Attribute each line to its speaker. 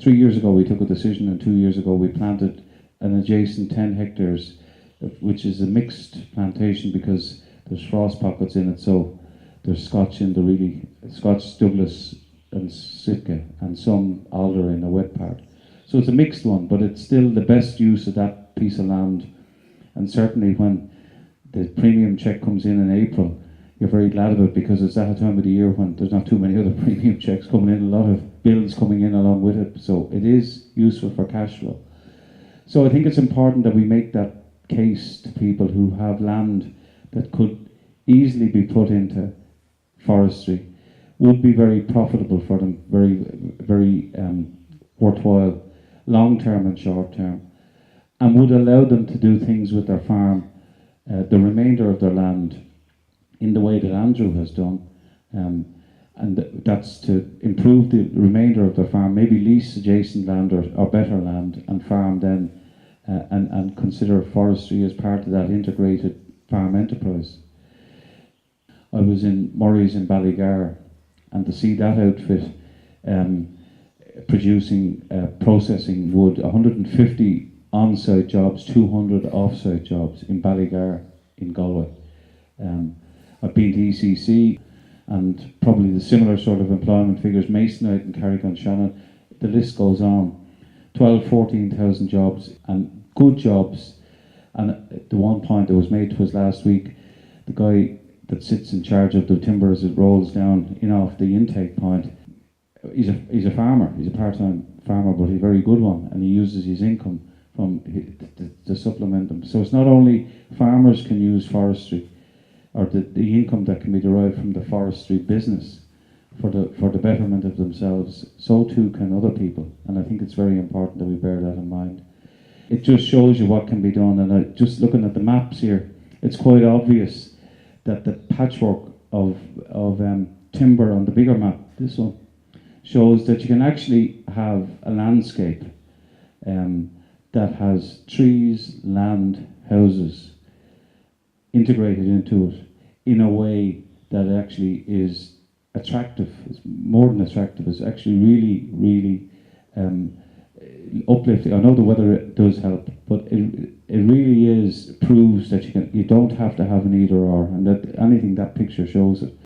Speaker 1: 3 years ago we took a decision, and 2 years ago we planted an adjacent 10 hectares, which is a mixed plantation because there's frost pockets in it, so there's Scotch in the really, Scotch, Douglas and Sitka, and some alder in a wet part. So it's a mixed one, but it's still the best use of that piece of land. And certainly when the premium check comes in April, you're very glad of it, because it's that time of the year when there's not too many other premium checks coming in, a lot of bills coming in along with it. So it is useful for cash flow. So I think it's important that we make that case to people who have land that could easily be put into forestry, would be very profitable for them, very worthwhile, long term and short term, and would allow them to do things with their farm, the remainder of their land, in the way that Andrew has done, and that's to improve the remainder of their farm, maybe lease adjacent land or better land, and farm then, and consider forestry as part of that integrated farm enterprise. I was in Murray's in Ballygar, and to see that outfit producing, processing wood, 150 on-site jobs, 200 off-site jobs in Ballygar in Galway. I've been to ECC, and probably the similar sort of employment figures, Masonite and Carrick-on-Shannon, the list goes on. 14,000 jobs, and good jobs. And the one point that was made to us last week, the guy that sits in charge of the timber as it rolls down in off the intake point, he's a farmer, he's a part-time farmer, but a very good one, and he uses his income from to supplement them. So it's not only farmers can use forestry, or the income that can be derived from the forestry business for the betterment of themselves, so too can other people, and I think it's very important that we bear that in mind. It just shows you what can be done, and just looking at the maps here, it's quite obvious that the patchwork of timber on the bigger map, this one, shows that you can actually have a landscape that has trees, land, houses integrated into it in a way that actually is attractive. It's more than attractive, it's actually really uplifting. I know the weather does help, but it really proves that you don't have to have an either or, and that anything that picture shows it.